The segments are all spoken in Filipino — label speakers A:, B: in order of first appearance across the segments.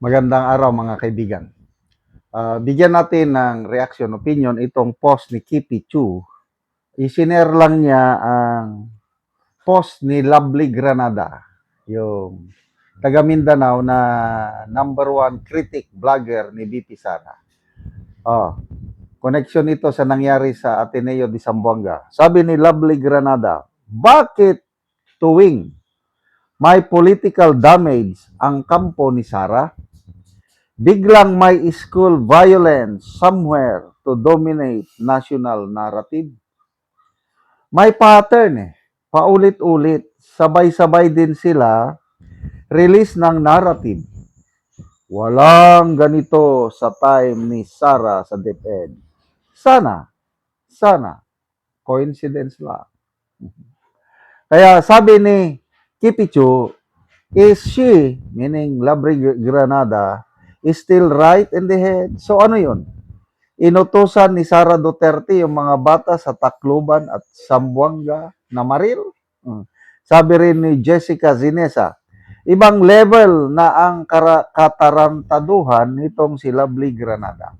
A: Magandang araw mga kaibigan. Bigyan natin ng reaction, opinion itong post ni Kipi Chu. Isinare lang niya ang post ni Lovely Granada, yung taga Mindanao na number one critic vlogger ni BP Sara. Connection ito sa nangyari sa Ateneo de Zamboanga. Sabi ni Lovely Granada, bakit tuwing may political damage ang kampo ni Sara, biglang may school violence somewhere to dominate national narrative? May pattern eh. Paulit-ulit. Sabay-sabay din sila release ng narrative. Walang ganito sa time ni Sara sa DepEd. Sana, coincidence lang. Kaya sabi ni Kipichu, is she, meaning Labri Granada, is still right in the head? So ano yun? Inutusan ni Sara Duterte yung mga bata sa Tacloban at Zamboanga na maril. Sabi rin ni Jessica Zinesa, ibang level na ang katarantaduhan nitong si Lovely Granada.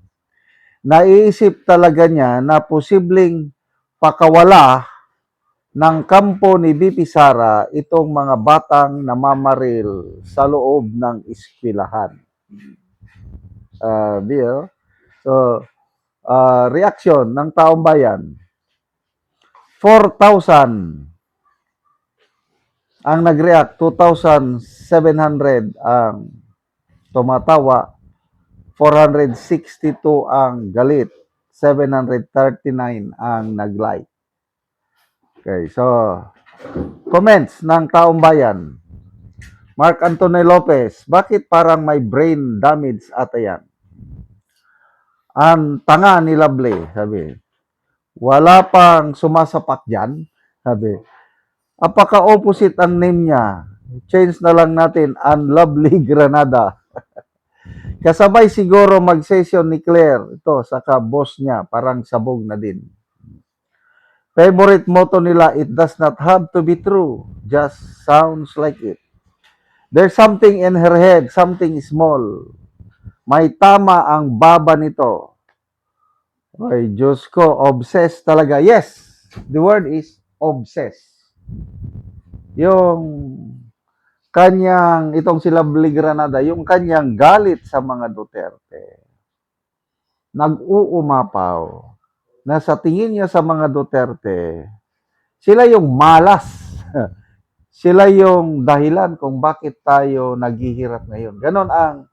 A: Naiisip talaga niya na posibleng pakawala ng kampo ni BP Sara itong mga batang namamaril sa loob ng eskwelahan. Bill, so, reaction ng taong bayan, 4,000 ang nag-react, 2,700 ang tumatawa, 462 ang galit, 739 ang nag-like. Okay, so comments ng taong bayan. Mark Antonio Lopez, bakit parang may brain damage ata yan? Ang tanga ni Lovely, sabi. Wala pang sumasapak dyan, sabi. Apaka-opposite ang name niya. Change na lang natin, Unlovely Granada. Kasabay siguro mag-session ni Claire, ito, saka boss niya, parang sabog na din. Favorite motto nila, it does not have to be true, just sounds like it. There's something in her head, something small. May tama ang baba nito. Ay, Diyos ko, obsessed talaga. Yes, the word is obsessed. Yung kanyang, itong si Lovely Granada, yung kanyang galit sa mga Duterte, nag-uumapaw na sa tingin niya sa mga Duterte, sila yung malas. Sila yung dahilan kung bakit tayo naghihirap ngayon. Ganon ang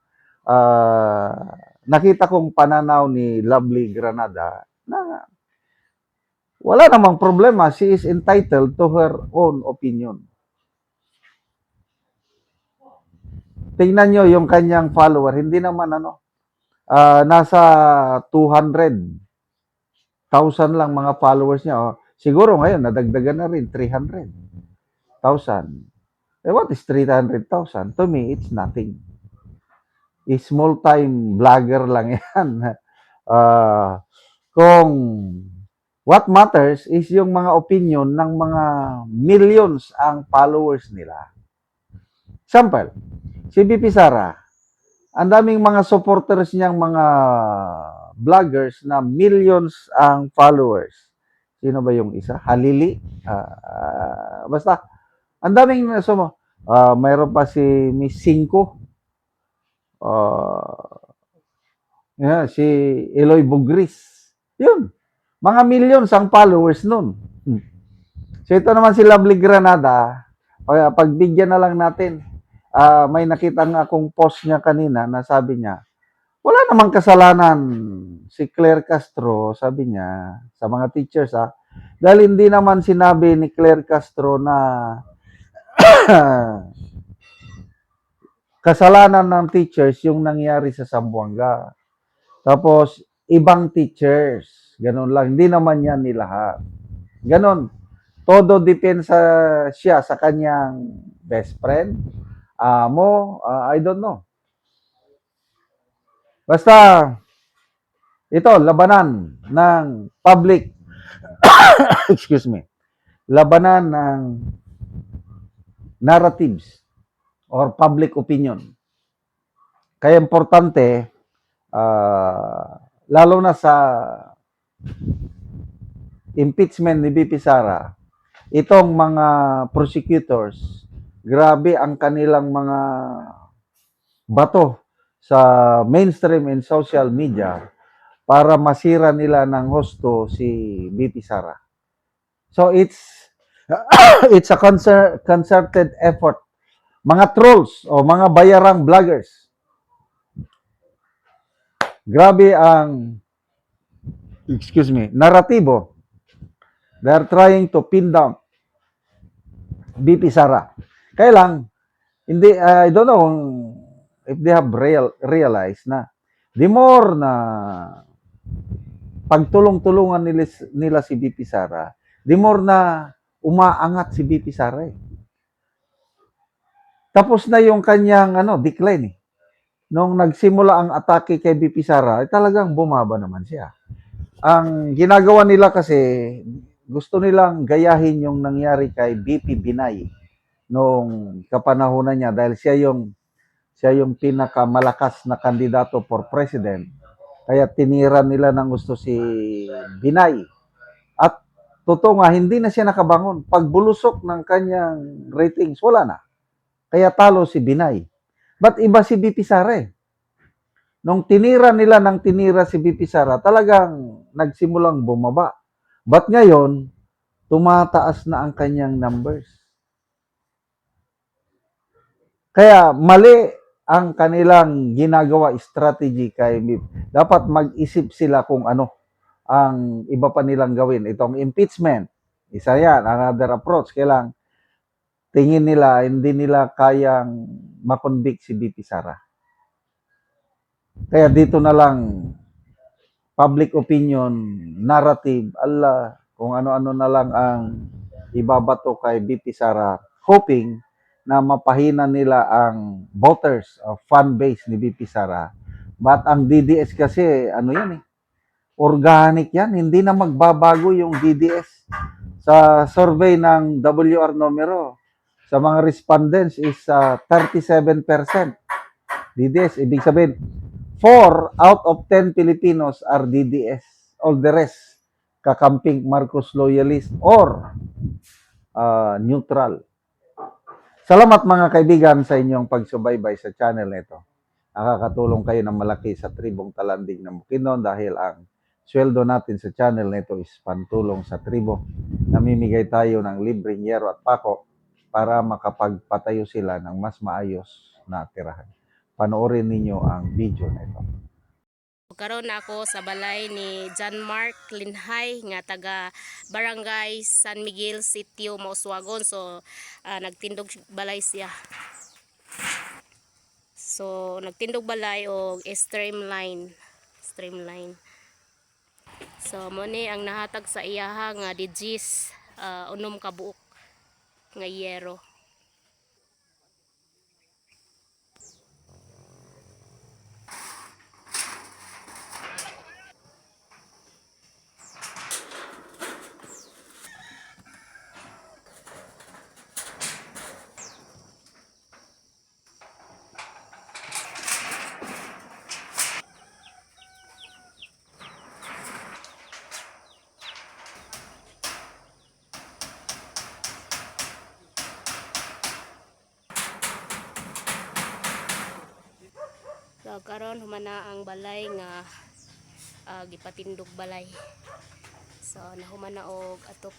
A: nakita kong pananaw ni Lovely Granada na wala namang problema. She is entitled to her own opinion. Tingnan nyo yung kanyang follower. Hindi naman nasa 200,000 lang mga followers niya. Siguro ngayon, nadagdagan na rin, 300,000. What is 300,000? To me, it's nothing. Small-time vlogger lang yan. Kung what matters is yung mga opinion ng mga millions ang followers nila. Example, si BP Sara, ang daming mga supporters niyang mga vloggers na millions ang followers. Sino ba yung isa? Halili? Basta, ang daming mayroon pa si Miss Cinco. Si Eloy Bugris. Yun. Mga millions ang followers nun. So ito naman si Lovely Granada, pagbigyan na lang natin. May nakita nga akong post niya kanina na sabi niya, wala namang kasalanan si Claire Castro, sabi niya, sa mga teachers dahil hindi naman sinabi ni Claire Castro na kasalanan ng teachers yung nangyari sa Zamboanga. Tapos, ibang teachers. Ganon lang. Hindi naman yan nilahat. Ganon. Todo depensa siya sa kanyang best friend. I don't know. Basta, ito, labanan ng public, excuse me, labanan ng narratives or public opinion. Kaya importante, lalo na sa impeachment ni BP Sara, itong mga prosecutors, grabe ang kanilang mga bato sa mainstream and social media para masira nila ng husto si BP Sara. So it's a concerted effort. Mga trolls o mga bayarang vloggers, grabe ang, naratibo. They're trying to pin down BP Sara. Kaya lang, hindi, I don't know if they have realized na the more na pagtulong-tulungan nila si BP Sara, the more na umaangat si BP Sara eh. Tapos na yung kanyang decline eh. Nung nagsimula ang atake kay BP Sara, talagang bumaba naman siya. Ang ginagawa nila kasi, gusto nilang gayahin yung nangyari kay BP Binay nung kapanahonan niya dahil siya yung pinakamalakas na kandidato for president. Kaya tinira nila ng gusto si Binay. At totoo nga, hindi na siya nakabangon. Pagbulusok ng kanyang ratings, wala na. Kaya talo si Binay. But iba si BP Sara eh. Nung tinira nila si BP Sara, talagang nagsimulang bumaba. But ngayon, tumataas na ang kanyang numbers. Kaya mali ang kanilang ginagawa strategy kay BP. Dapat mag-isip sila kung ano ang iba pa nilang gawin. Itong impeachment, isa yan, another approach. Kailang tingin nila, hindi nila kayang makonvict si BP Sara. Kaya dito na lang, public opinion, narrative, kung ano-ano na lang ang ibabato kay BP Sara, hoping na mapahina nila ang voters o fan base ni BP Sara. But ang DDS kasi, yan eh, organic yan, hindi na magbabago yung DDS. Sa survey ng WR numero, sa mga respondents is 37% DDS. Ibig sabihin, 4 out of 10 Filipinos are DDS. All the rest, kakamping Marcos loyalist or neutral. Salamat mga kaibigan sa inyong pagsubaybay sa channel nito. Nakakatulong kayo ng malaki sa tribong Talanding ng Bukidnon dahil ang sweldo natin sa channel nito is pantulong sa tribo. Namimigay tayo ng libreng yero at pako para makapagpatayo sila ng mas maayos na tirahan. Panoorin ninyo ang video nito.
B: Karon na ako sa balay ni John Mark Linhay nga taga Barangay San Miguel, Sitio Mauswagon. So nagtindog balay siya. So nagtindog balay og streamline. So mo ni ang nahatag sa iyaha nga digis unom ka buok nga yero. So karon humana ang balay nga gipatindog balay. So nahumana og atop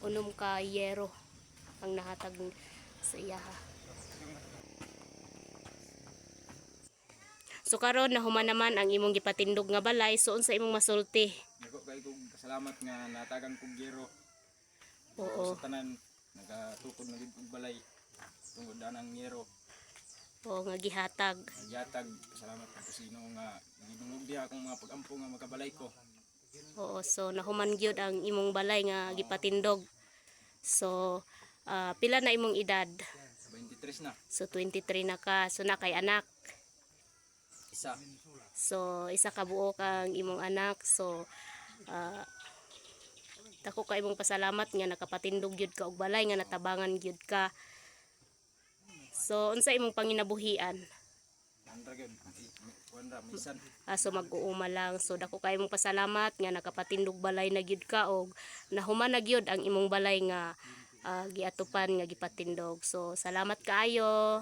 B: unom ka yero ang nahatag sa iyaha. So karon nahuman naman ang imong gipatindog nga balay, so unsa imong masulti?
C: Nako kay kog salamat nga natagan kog gero.
B: Oo.
C: Sa tanan nagatukod na gid kog balay tungod anang yero.
B: Oo nga gihatag.
C: Nagyatag salamat kay kusino nga gidungog diha akong mga pag-ampo nga makabalay ko.
B: Oo, so nahuman gyud ang imong balay nga gipatindog. So pila na imong edad?
C: 23 na.
B: So 23 na ka. So na kay anak.
C: Isa.
B: So isa ka buok ang imong anak. So dako ka imong pasalamat nga nakapatindog gyud ka og balay nga natabangan gyud ka. So unsa imong panginabuhian?
C: Andra gyud. Kuan ra minsan.
B: So mag-uuma lang. So dako kay mong pasalamat nga nakapatindog balay na gyud ka og nahuman na gyud ang imong balay nga giatupan nga gipatindog. So salamat kaayo.